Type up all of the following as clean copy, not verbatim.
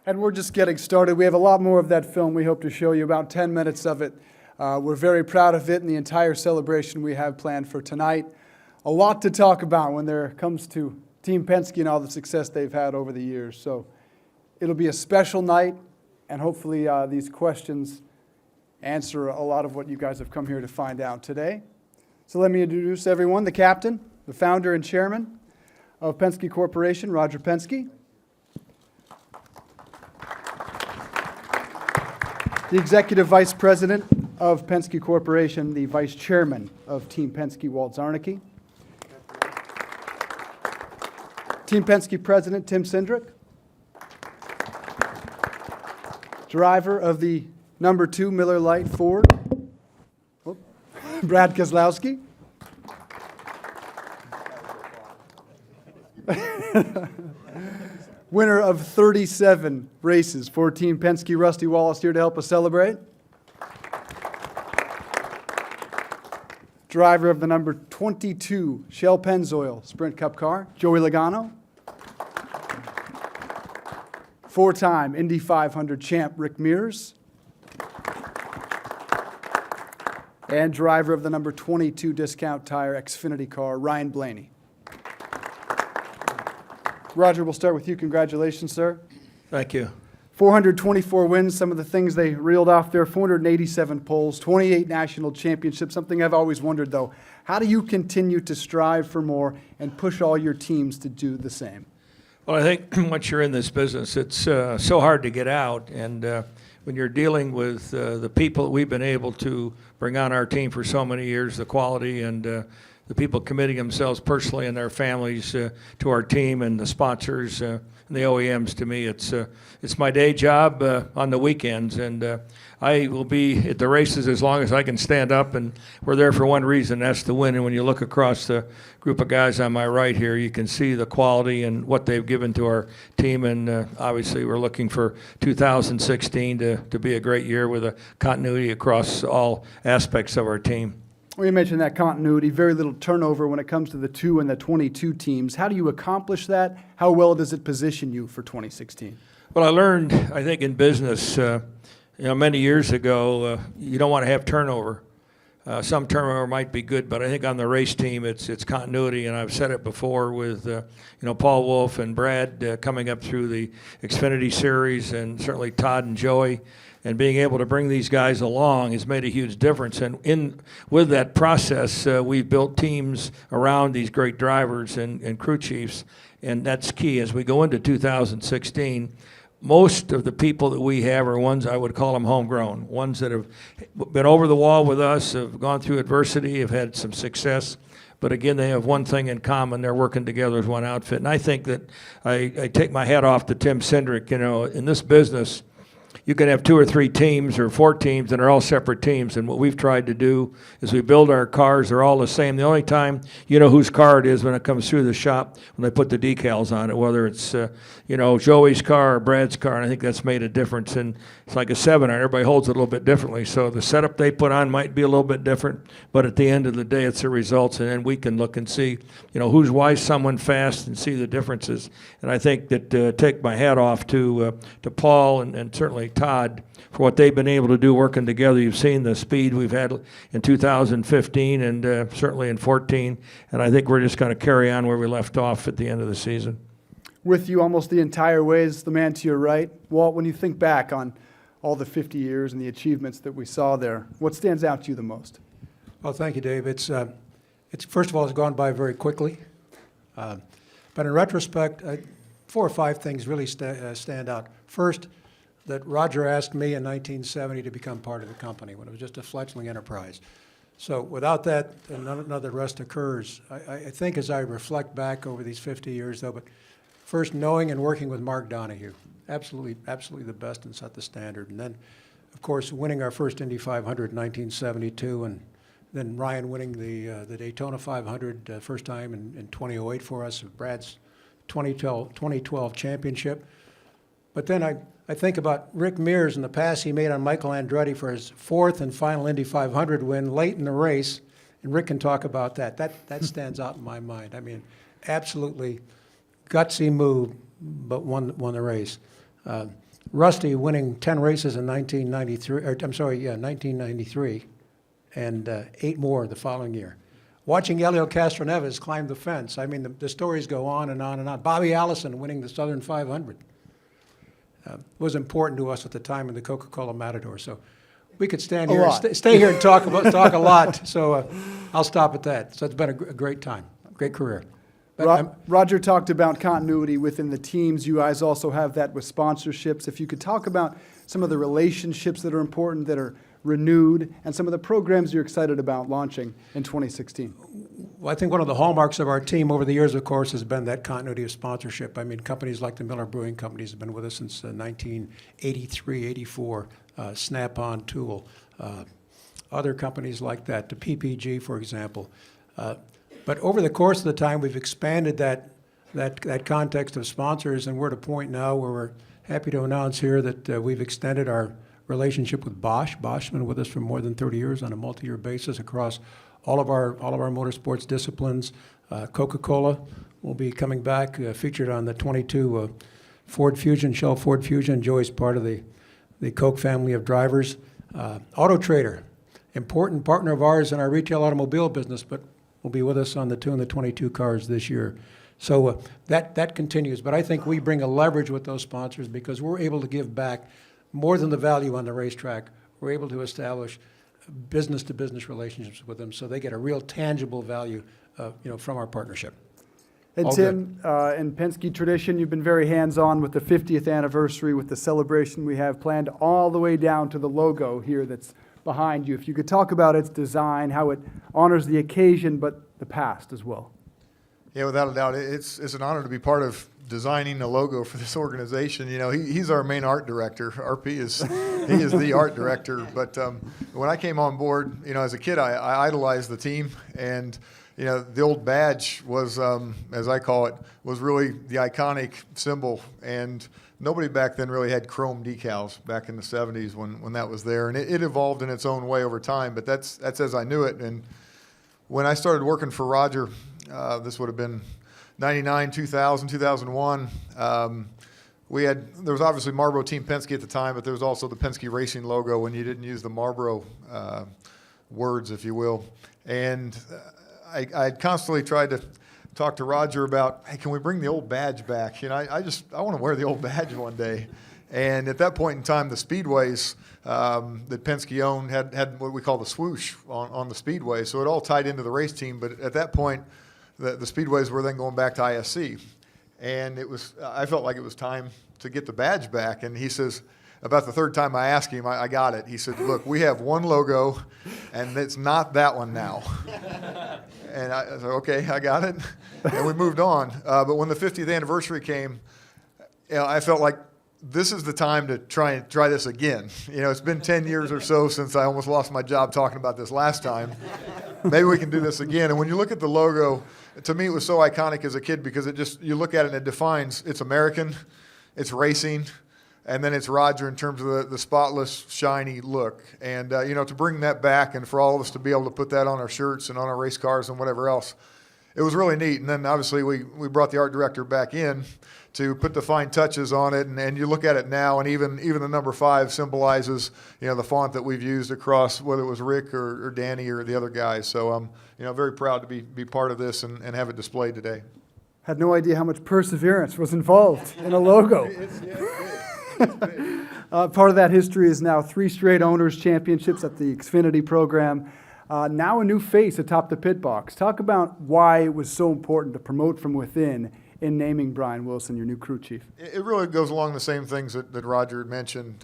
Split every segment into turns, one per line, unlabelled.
And we're just getting started. We have a lot more of that film we hope to show you, about 10 minutes of it. We're very proud of it and the entire celebration we have planned for tonight. A lot to talk about when there comes to Team Penske and all the success they've had over the years. So it'll be a special night, and hopefully these questions answer a lot of what you guys have come here to find out today. So let me introduce everyone. The captain, the founder and chairman of Penske Corporation, Roger Penske. The executive vice president of Penske Corporation, the vice chairman of Team Penske, Walt Czarnecki. Team Penske president, Tim Cindric. Driver of the number 2 Miller Lite Ford, Brad Keselowski. Winner of 37 races for Team Penske, Rusty Wallace, here to help us celebrate. Driver of the number 22 Shell Pennzoil Sprint Cup car, Joey Logano. 4-time Indy 500 champ, Rick Mears. And driver of the number 22 Discount Tire Xfinity car, Ryan Blaney. Roger, we'll start with you. Congratulations, sir.
Thank you.
424 wins, some of the things they reeled off there, 487 poles, 28 national championships. Something I've always wondered, though, how do you continue to strive for more and push all your teams to do the same?
Well, I think once you're in this business, it's so hard to get out. And when you're dealing with the people that we've been able to bring on our team for so many years, the quality and the people committing themselves personally and their families to our team and the sponsors and the OEMs, to me, it's my day job on the weekends. And I will be at the races as long as I can stand up, and we're there for one reason, that's to win. And when you look across the group of guys on my right here, you can see the quality and what they've given to our team. And obviously we're looking for 2016 to be a great year with a continuity across all aspects of our team.
Well, you mentioned that continuity, very little turnover when it comes to the 2 and the 22 teams. How do you accomplish that? How well does it position you for 2016?
Well, I learned, I think, in business, many years ago, you don't want to have turnover. Some turnover might be good, but I think on the race team, it's continuity. And I've said it before with, Paul Wolf and Brad coming up through the Xfinity Series, and certainly Todd and Joey. And being able to bring these guys along has made a huge difference. And with that process, we've built teams around these great drivers and crew chiefs, and that's key. As we go into 2016, most of the people that we have are ones, I would call them homegrown, ones that have been over the wall with us, have gone through adversity, have had some success. But again, they have one thing in common: they're working together as one outfit. And I think that I take my hat off to Tim Cindric. In this business, you can have 2 or 3 teams or 4 teams, and they're all separate teams. And what we've tried to do is we build our cars. They're all the same. The only time you know whose car it is when it comes through the shop, when they put the decals on it, whether it's, Joey's car or Brad's car. And I think that's made a difference. And it's like a 7-iron. Everybody holds it a little bit differently. So the setup they put on might be a little bit different. But at the end of the day, it's the results. And then we can look and see, why someone fast and see the differences. And I think that take my hat off to Paul and certainly Todd for what they've been able to do working together. You've seen the speed we've had in 2015 and certainly in 14, and I think we're just going to carry on where we left off at the end of the season.
With you almost the entire way is the man to your right. Walt, when you think back on all the 50 years and the achievements that we saw there, what stands out to you the most?
Well, thank you, Dave. It's first of all, it's gone by very quickly. But in retrospect, 4 or 5 things really stand out. First, that Roger asked me in 1970 to become part of the company when it was just a fledgling enterprise. So without that, none of the rest occurs. I think as I reflect back over these 50 years, though, but first knowing and working with Mark Donohue, absolutely the best and set the standard. And then, of course, winning our first Indy 500 in 1972, and then Ryan winning the Daytona 500 first time in 2008 for us, Brad's 2012 championship. But then I think about Rick Mears and the pass he made on Michael Andretti for his 4th and final Indy 500 win late in the race, and Rick can talk about that. That stands out in my mind. I mean, absolutely gutsy move, but won the race. Rusty winning 10 races in 1993, and 8 more the following year. Watching Helio Castroneves climb the fence, I mean, the stories go on and on and on. Bobby Allison winning the Southern 500 was important to us at the time in the Coca-Cola Matador. So we could stand here and stay here and talk a lot. So I'll stop at that. So it's been a great time, great career.
Roger talked about continuity within the teams. You guys also have that with sponsorships. If you could talk about some of the relationships that are important, that are renewed, and some of the programs you're excited about launching in 2016.
Well, I think one of the hallmarks of our team over the years, of course, has been that continuity of sponsorship. I mean, companies like the Miller Brewing Companies have been with us since 1983, 84, Snap-on Tool, other companies like that, the PPG, for example. But over the course of the time, we've expanded that context of sponsors, and we're at a point now where we're happy to announce here that we've extended our relationship with Bosch. Bosch has been with us for more than 30 years on a multi-year basis across all of our motorsports disciplines. Coca-Cola will be coming back, featured on the 22 Ford Fusion, Shell Ford Fusion. Joey's part of the Coke family of drivers. Auto Trader, important partner of ours in our retail automobile business, but will be with us on the 2 and the 22 cars this year. So that continues. But I think we bring a leverage with those sponsors because we're able to give back more than the value on the racetrack. We're able to establish business-to-business relationships with them, so they get a real tangible value, from our partnership.
And
All
Tim, in Penske tradition, you've been very hands-on with the 50th anniversary, with the celebration we have planned all the way down to the logo here that's behind you. If you could talk about its design, how it honors the occasion, but the past as well.
Yeah, without a doubt, it's an honor to be part of designing the logo for this organization. He's our main art director. RP is the art director. But when I came on board, as a kid, I idolized the team, and the old badge was, as I call it, was really the iconic symbol. And nobody back then really had chrome decals back in the 70s when that was there, and it evolved in its own way over time. But that's as I knew it. And when I started working for Roger, this would have been 99, 2000, 2001. There was obviously Marlboro Team Penske at the time, but there was also the Penske Racing logo when you didn't use the Marlboro words, if you will. And I constantly tried to talk to Roger about, hey, can we bring the old badge back? I want to wear the old badge one day. And at that point in time, the speedways that Penske owned had what we call the swoosh on the speedway. So it all tied into the race team. But at that point, the speedways were then going back to ISC. And I felt like it was time to get the badge back. And he says, about the third time I asked him, I got it. He said, look, we have one logo, and it's not that one now. And I said, okay, I got it. And we moved on. But when the 50th anniversary came, I felt like this is the time to try this again. It's been 10 years or so since I almost lost my job talking about this last time. Maybe we can do this again. And when you look at the logo, to me it was so iconic as a kid because you look at it and it defines, it's American, it's racing, and then it's Roger in terms of the spotless, shiny look. And, to bring that back and for all of us to be able to put that on our shirts and on our race cars and whatever else, it was really neat. And then obviously we brought the art director back in to put the fine touches on it, and you look at it now, and even the number 5 symbolizes the font that we've used across, whether it was Rick or Danny or the other guys. So I'm very proud to be part of this and have it displayed today.
Had no idea how much perseverance was involved in a logo.
It's big.
Part of that history is now 3 straight owners' championships at the Xfinity program. Now a new face atop the pit box. Talk about why it was so important to promote from within in naming Brian Wilson your new crew chief.
It really goes along the same things that Roger had mentioned.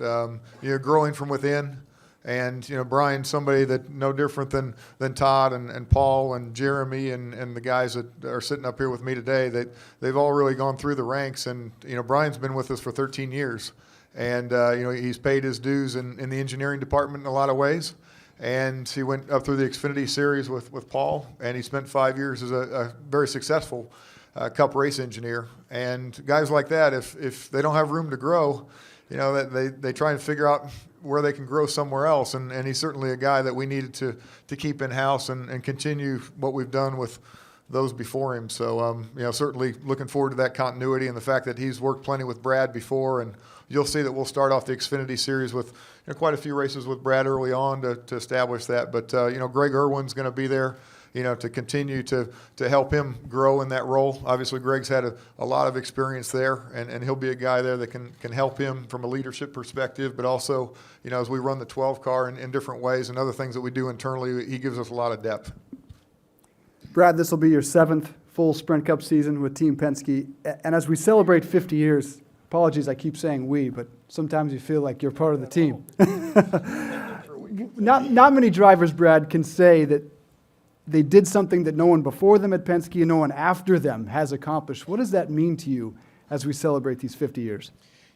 Growing from within, and Brian's somebody that no different than Todd and Paul and Jeremy and the guys that are sitting up here with me today. They've all really gone through the ranks, and Brian's been with us for 13 years, and he's paid his dues in the engineering department in a lot of ways. And he went up through the Xfinity Series with Paul, and he spent 5 years as a very successful Cup race engineer. And guys like that, if they don't have room to grow, they try and figure out where they can grow somewhere else. And he's certainly a guy that we needed to keep in-house and continue what we've done with those before him. So, certainly looking forward to that continuity and the fact that he's worked plenty with Brad before. And you'll see that we'll start off the Xfinity Series with quite a few races with Brad early on to establish that. But, Greg Irwin's going to be there, to continue to help him grow in that role. Obviously, Greg's had a lot of experience there, and he'll be a guy there that can help him from a leadership perspective, but also, as we run the 12 car in different ways and other things that we do internally, he gives us a lot of depth.
Brad, this will be your 7th full Sprint Cup season with Team Penske. And as we celebrate 50 years, apologies, I keep saying we, but sometimes you feel like you're part of the team. Not many drivers, Brad, can say that they did something that no one before them at Penske and no one after them has accomplished. What does that mean to you as we celebrate these 50 years?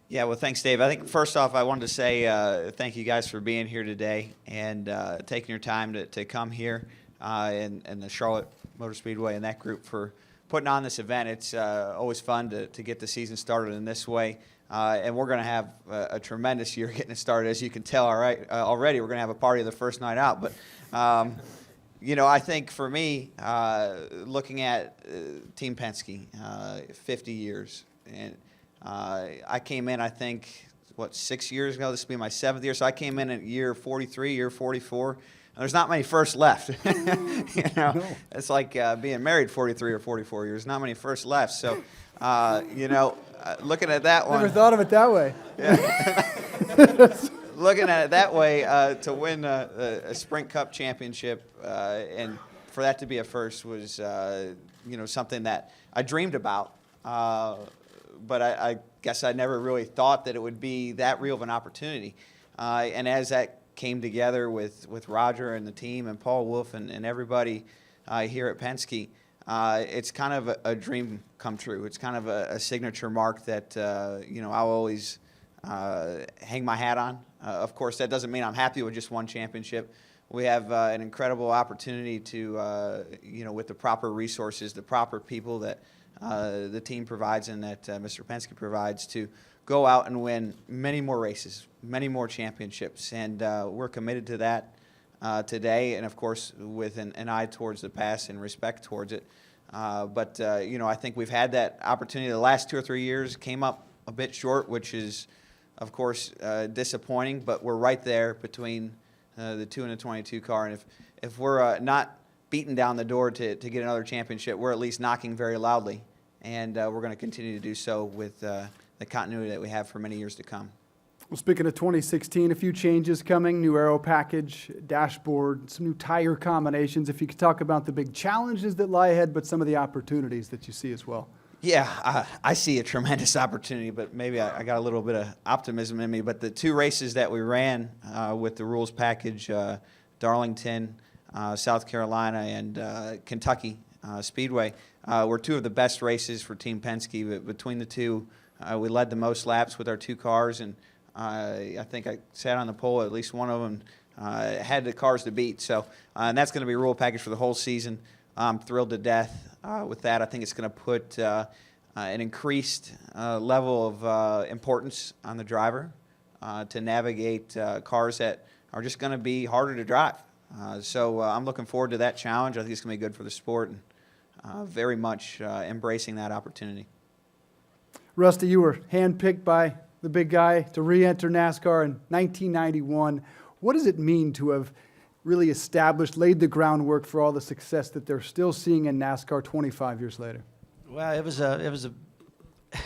Yeah, well, thanks, Dave. I think first off, I wanted to say thank you guys for being here today and taking your time to come here and the Charlotte Motor Speedway and that group for putting on this event. It's always fun to get the season started in this way. And we're going to have a tremendous year getting it started. As you can tell already, we're going to have a party the first night out. But I think for me, looking at Team Penske, 50 years, and I came in, I think, 6 years ago? This will be my 7th year. So I came in at year 43, year 44. And there's not many firsts left. No. It's like being married 43 or 44 years. Not many firsts left. So, looking at that one.
Never thought of it that way.
Yeah. Looking at it that way, to win a Sprint Cup championship and for that to be a first was, something that I dreamed about. But I guess I never really thought that it would be that real of an opportunity. And as that came together with Roger and the team and Paul Wolf and everybody here at Penske, it's kind of a dream come true. It's kind of a signature mark that, I'll always hang my hat on. Of course, that doesn't mean I'm happy with just one championship. We have an incredible opportunity to, with the proper resources, the proper people that the team provides and that Mr. Penske provides, to go out and win many more races, many more championships. And we're committed to that today, and of course with an eye towards the past and respect towards it. But I think we've had that opportunity the last 2 or 3 years, came up a bit short, which is, of course, disappointing, but we're right there between the 2 and the 22 car. And if we're not beating down the door to get another championship, we're at least knocking very loudly. And we're going to continue to do so with the continuity that we have for many years to come.
Well, speaking of 2016, a few changes coming, new aero package, dashboard, some new tire combinations. If you could talk about the big challenges that lie ahead, but some of the opportunities that you see as well.
Yeah, I see a tremendous opportunity, but maybe I got a little bit of optimism in me. But the 2 races that we ran with the rules package, Darlington, South Carolina, and Kentucky Speedway, were 2 of the best races for Team Penske. But between the 2, we led the most laps with our 2 cars, and I think I sat on the pole. At least one of them had the cars to beat. So, and that's going to be a rule package for the whole season. I'm thrilled to death with that. I think it's going to put an increased level of importance on the driver to navigate cars that are just going to be harder to drive. So I'm looking forward to that challenge. I think it's going to be good for the sport, and very much embracing that opportunity.
Rusty, you were handpicked by the big guy to re-enter NASCAR in 1991. What does it mean to have really established, laid the groundwork for all the success that they're still seeing in NASCAR 25 years later?
Well, it was a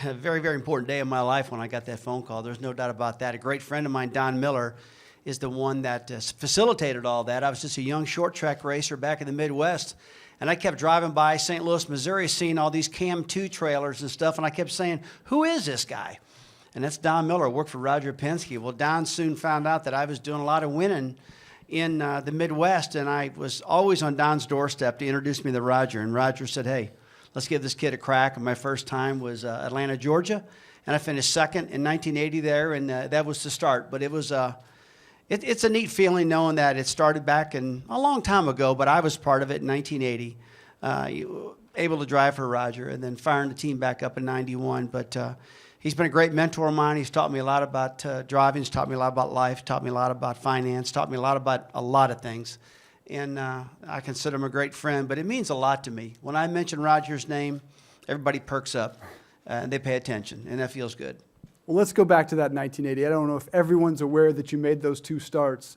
very, very important day of my life when I got that phone call. There's no doubt about that. A great friend of mine, Don Miller, is the one that facilitated all that. I was just a young short track racer back in the Midwest, and I kept driving by St. Louis, Missouri, seeing all these Cam 2 trailers and stuff, and I kept saying, who is this guy? And that's Don Miller, worked for Roger Penske. Well, Don soon found out that I was doing a lot of winning in the Midwest, and I was always on Don's doorstep to introduce me to Roger. And Roger said, hey, let's give this kid a crack. And my first time was Atlanta, Georgia, and I finished second in 1980 there, and that was the start. But it was it's a neat feeling knowing that it started back in a long time ago, but I was part of it in 1980, able to drive for Roger, and then firing the team back up in 91. But he's been a great mentor of mine. He's taught me a lot about driving. He's taught me a lot about life, taught me a lot about finance, taught me a lot about a lot of things. and I consider him a great friend, but it means a lot to me. When I mention Roger's name, everybody perks up, and they pay attention, and that feels good.
Well, let's go back to that 1980. I don't know if everyone's aware that you made those 2 starts.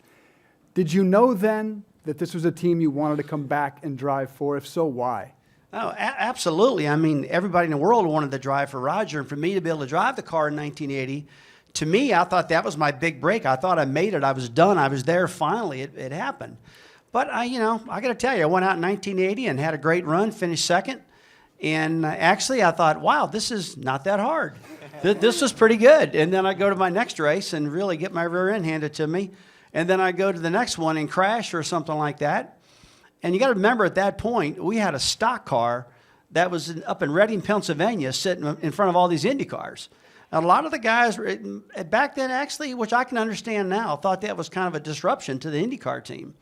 Did you know then that this was a team you wanted to come back and drive for? If so, why?
Oh, absolutely. I mean, everybody in the world wanted to drive for Roger, and for me to be able to drive the car in 1980, to me, I thought that was my big break. I thought I made it. I was done. I was there finally. It happened. But, I got to tell you, I went out in 1980 and had a great run, finished second. And actually, I thought, wow, this is not that hard. This was pretty good. And then I go to my next race and really get my rear end handed to me. And then I go to the next one and crash or something like that. And you got to remember at that point, we had a stock car that was up in Reading, Pennsylvania, sitting in front of all these Indy cars. And a lot of the guys back then, actually, which I can understand now, thought that was kind of a disruption to the IndyCar team.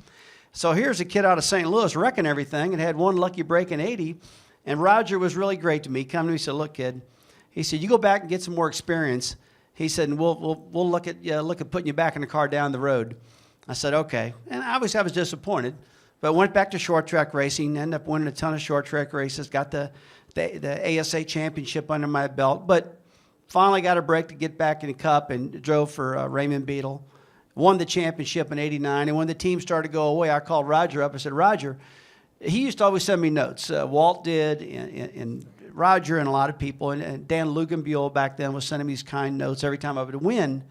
So here's a kid out of St. Louis wrecking everything and had one lucky break in 80. And Roger was really great to me. He came to me and said, look, kid, he said, you go back and get some more experience. He said, and we'll look at putting you back in the car down the road. I said, okay. And obviously I was disappointed, but went back to short track racing, ended up winning a ton of short track races, got the ASA championship under my belt, but finally got a break to get back in the Cup and drove for Raymond Beadle. Won the championship in 89, and when the team started to go away, I called Roger up. I said, Roger, he used to always send me notes. Walt did, and Roger and a lot of people, and Dan Luganbuehl back then was sending me these kind notes every time I would win.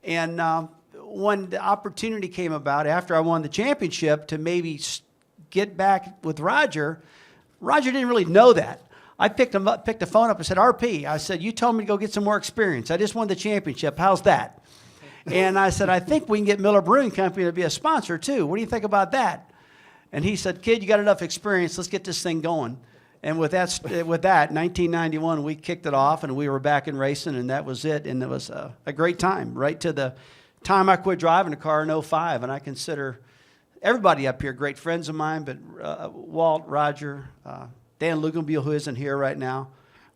And when the opportunity came about after I won the championship to maybe get back with Roger, Roger didn't really know that. I picked the phone up and said, RP, I said, you told me to go get some more experience. I just won the championship. How's that? And I said, I think we can get Miller Brewing Company to be a sponsor too. What do you think about that? And he said, kid, you got enough experience. Let's get this thing going. And with that, 1991, we kicked it off, and we were back in racing, and that was it. And it was a great time, right to the time I quit driving the car in 05. And I consider everybody up here great friends of mine, but Walt, Roger, Dan Luganbuehl, who isn't here right now,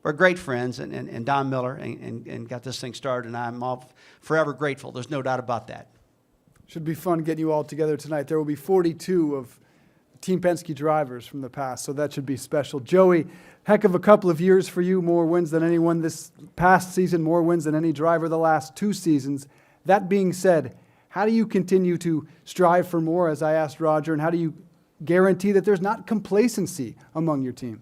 we're great friends, and Don Miller, and got this thing started, and I'm all forever grateful. There's no doubt about that.
Should be fun getting you all together tonight. There will be 42 of Team Penske drivers from the past, so that should be special. Joey, heck of a couple of years for you, more wins than anyone this past season, more wins than any driver the last 2 seasons. That being said, how do you continue to strive for more, as I asked Roger, and how do you guarantee that there's not complacency among your team?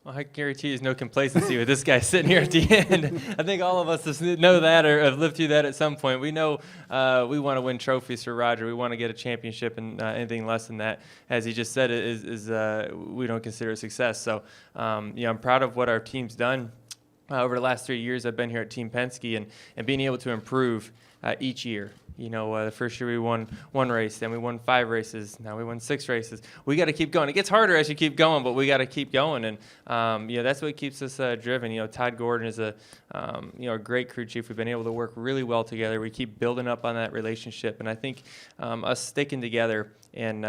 Well, I guarantee there's no complacency with this guy sitting here at the end. I think all of us know that or have lived through that at some point. We know we want to win trophies for Roger. We want to get a championship, and anything less than that, as he just said, is we don't consider a success. So, I'm proud of what our team's done. Over the last 3 years, I've been here at Team Penske, and being able to improve each year. The first year we won 1 race, then we won 5 races, now we won 6 races. We got to keep going. It gets harder as you keep going, but we got to keep going, and that's what keeps us driven. Todd Gordon is a great crew chief. We've been able to work really well together. We keep building up on that relationship, and I think us sticking together and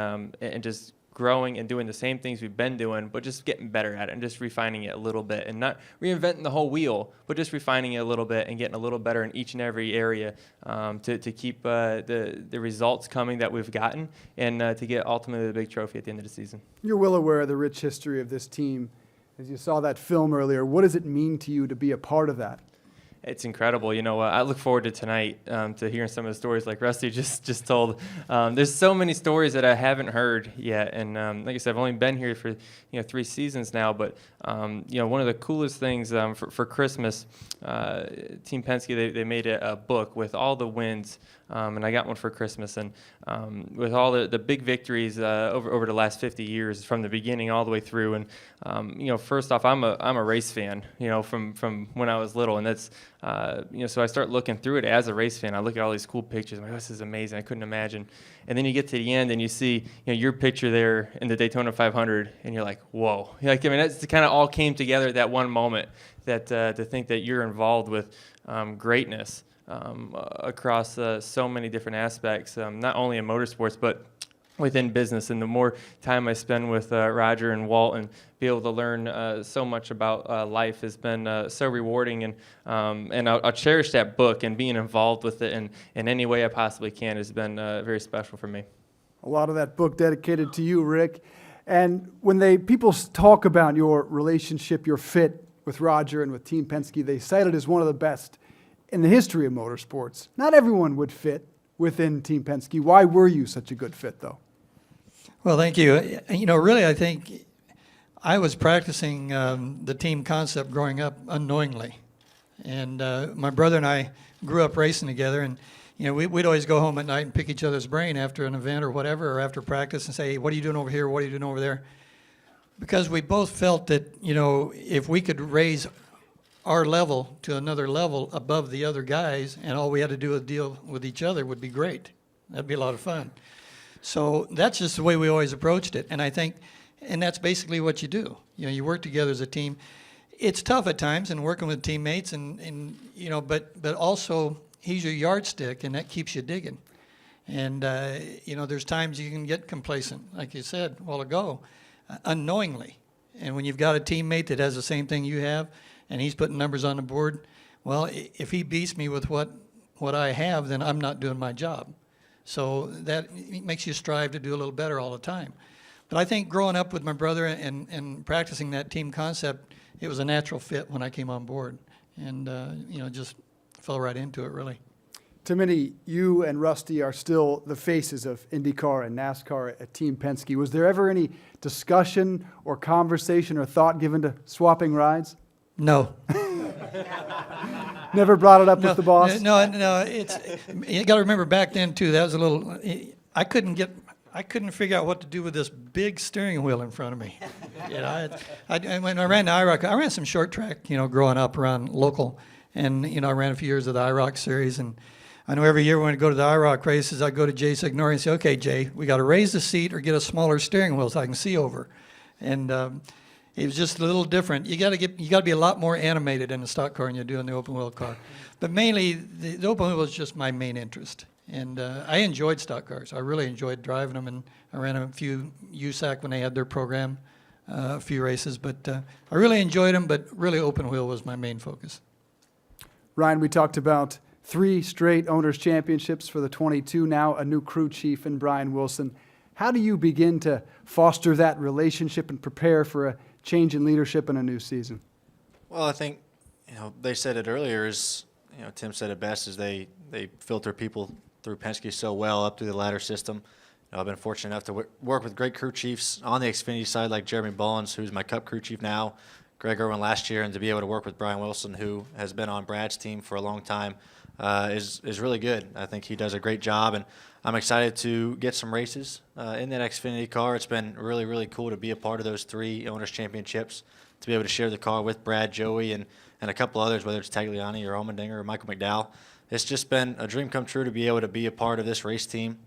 just growing and doing the same things we've been doing, but just getting better at it and just refining it a little bit, and not reinventing the whole wheel, but just refining it a little bit and getting a little better in each and every area to keep the results coming that we've gotten, and to get ultimately the big trophy at the end of the season. You're well aware of the rich history of this team. As you saw that film earlier, what does it mean to you to be a part of that? It's incredible. I look forward to tonight to hearing some of the stories like Rusty just told. There's so many stories that I haven't heard yet, and like I said, I've only been here for 3 seasons now. But one of the coolest things for Christmas, Team Penske they made a book with all the wins, and I got one for Christmas, and with all the big victories over the last 50 years from the beginning all the way through. And first off, I'm a race fan, from when I was little, and that's. So I start looking through it as a race fan. I look at all these cool pictures. I'm like, this is amazing. I couldn't imagine. And then you get to the end and you see, your picture there in the Daytona 500, and you're like, whoa. That's kind of all came together at that one moment. That to think that you're involved with greatness across so many different aspects, not only in motorsports but within business. And the more time I spend with Roger and Walt and be able to learn so much about life has been so rewarding, and I'll cherish that book, and being involved with it in any way I possibly can has been very special for me.
A lot of that book dedicated to you, Rick. And when people talk about your relationship, your fit with Roger and with Team Penske, they cite it as one of the best in the history of motorsports. Not everyone would fit within Team Penske. Why were you such a good fit, though?
Well, thank you. You know, really, I think I was practicing the team concept growing up unknowingly. And my brother and I grew up racing together, and you know, we'd always go home at night and pick each other's brain after an event or whatever, or after practice, and say, hey, what are you doing over here? What are you doing over there? Because we both felt that, you know, if we could raise our level to another level above the other guys, and all we had to do was deal with each other, would be great. That'd be a lot of fun. So that's just the way we always approached it. And I think, and that's basically what you do. You know, you work together as a team. It's tough at times and working with teammates, and you know, but also he's your yardstick, and that keeps you digging. And you know, there's times you can get complacent, like you said a while ago, unknowingly. And when you've got a teammate that has the same thing you have, and he's putting numbers on the board, well, if he beats me with what I have, then I'm not doing my job. So that makes you strive to do a little better all the time. But I think growing up with my brother and practicing that team concept, it was a natural fit when I came on board, and you know, just fell right into it, really.
To many, you and Rusty are still the faces of IndyCar and NASCAR at Team Penske. Was there ever any discussion or conversation or thought given to swapping rides?
No.
Never brought it up with the boss?
No. It's, you got to remember back then too. That was a little. I couldn't figure out what to do with this big steering wheel in front of me. You know, when I ran the IROC, I ran some short track, you know, growing up around local, and you know, I ran a few years of the IROC series, and I know every year when I go to the IROC races, I go to Jay Signori and say, okay, Jay, we got to raise the seat or get a smaller steering wheel so I can see over. And it was just a little different. You got to be a lot more animated in a stock car than you do in the open wheel car. But mainly, the open wheel was just my main interest. And I enjoyed stock cars. I really enjoyed driving them, and I ran a few USAC when they had their program, a few races. But I really enjoyed them, but really open wheel was my main focus.
Ryan, we talked about 3 straight owners' championships for the 22, now a new crew chief in Brian Wilson. How do you begin to foster that relationship and prepare for a change in leadership in a new season?
Well, I think, you know, they said it earlier, is, you know, Tim said it best, is they filter people through Penske so well up through the ladder system. You know, I've been fortunate enough to work with great crew chiefs on the Xfinity side, like Jeremy Bullins, who's my Cup crew chief now, Greg Irwin last year, and to be able to work with Brian Wilson, who has been on Brad's team for a long time, is really good. I think he does a great job, and I'm excited to get some races in that Xfinity car. It's been really, really cool to be a part of those 3 owners championships, to be able to share the car with Brad, Joey, and a couple others, whether it's Tagliani or Allmendinger or Michael McDowell. It's just been a dream come true to be able to be a part of this race team,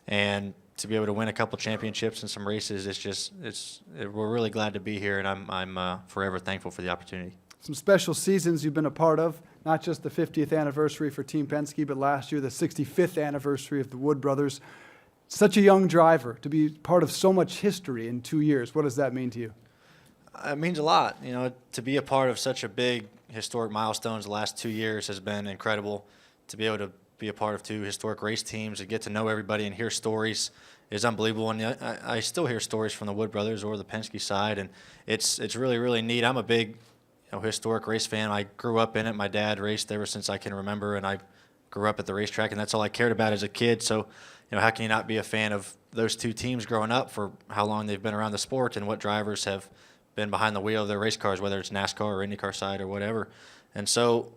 and to be able to win a couple championships and some races. We're really glad to be here, and I'm forever thankful for the opportunity.
Some special seasons you've been a part of, not just the 50th anniversary for Team Penske, but last year the 65th anniversary of the Wood brothers. Such a young driver, to be part of so much history in 2 years. What does that mean to you?
It means a lot. You know, to be a part of such a big historic milestones the last 2 years has been incredible. To be able to be a part of 2 historic race teams and get to know everybody and hear stories is unbelievable. And I still hear stories from the Wood brothers or the Penske side, and it's really, really neat. I'm a big, historic race fan. I grew up in it. My dad raced ever since I can remember, and I grew up at the racetrack, and that's all I cared about as a kid. So, how can you not be a fan of those 2 teams growing up for how long they've been around the sport and what drivers have been behind the wheel of their race cars, whether it's NASCAR or IndyCar side or whatever. And so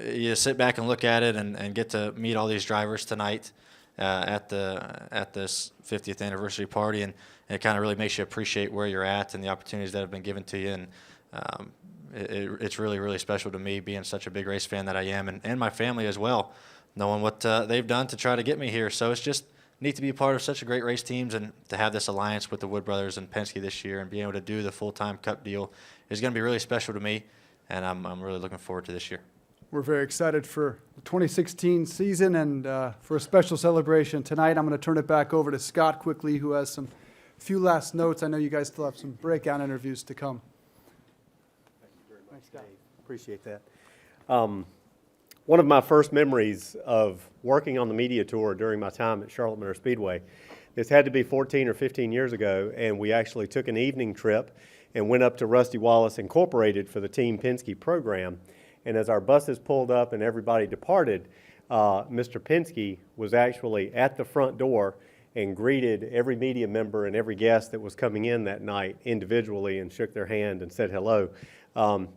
you sit back and look at it and get to meet all these drivers tonight at this 50th anniversary party, and it kind of really makes you appreciate where you're at and the opportunities that have been given to you. And it's really, really special to me, being such a big race fan that I am, and my family as well, knowing what they've done to try to get me here. So it's just neat to be a part of such a great race teams, and to have this alliance with the Wood brothers and Penske this year, and being able to do the full-time Cup deal is going to be really special to me, and I'm really looking forward to this year.
We're very excited for the 2016 season and for a special celebration tonight. I'm going to turn it back over to Scott quickly, who has some few last notes. I know you guys still have some breakout interviews to come.
Thanks, Scott. Appreciate that. One of my first memories of working on the media tour during my time at Charlotte Motor Speedway, This had to be 14 or 15 years ago, and we actually took an evening trip and went up to Rusty Wallace Incorporated for the Team Penske program. And as our buses pulled up and everybody departed, Mr. Penske was actually at the front door and greeted every media member and every guest that was coming in that night individually and shook their hand and said hello.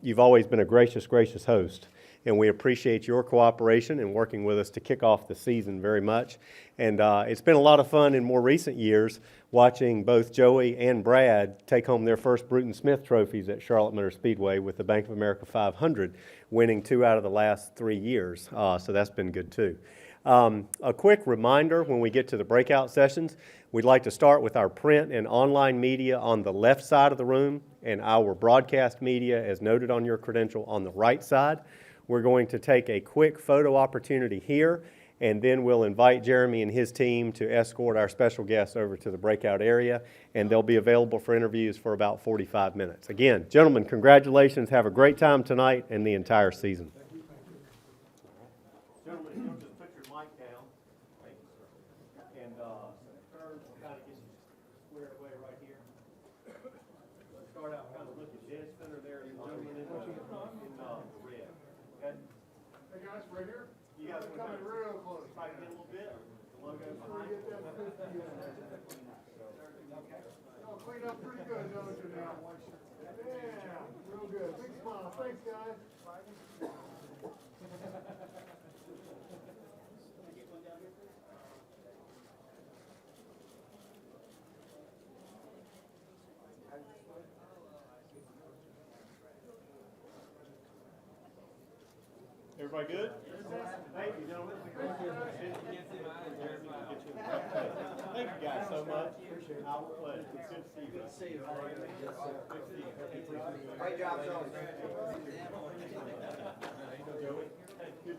You've always been a gracious, gracious host, and we appreciate your cooperation and working with us to kick off the season very much. And it's been a lot of fun in more recent years watching both Joey and Brad take home their first Bruton Smith trophies at Charlotte Motor Speedway with the Bank of America 500, winning 2 out of the last 3 years. So that's been good too. A quick reminder, when we get to the breakout sessions, we'd like to start with our print and online media on the left side of the room and our broadcast media, as noted on your credential, on the right side. We're going to take a quick photo opportunity here, and then we'll invite Jeremy and his team to escort our special guests over to the breakout area, and they'll be available for interviews for about 45 minutes. Again, gentlemen, congratulations. Have a great time tonight and the entire season. Gentlemen, you'll just put your mic down, and Kurt will kind of get you squared away right here. Let's start out kind of looking dead center there. You gentlemen in red. Okay?
Hey guys, right here.
You guys want to
Coming real close.
try to get a little bit? The logo's behind you.
Y'all cleaned up pretty good, don't you now? Yeah, real good. Big smile. Thanks, guys.
Everybody good? Thank you, gentlemen. Thank you guys so much. Our pleasure. It's good to see you. Good to see you. Great job, Joey.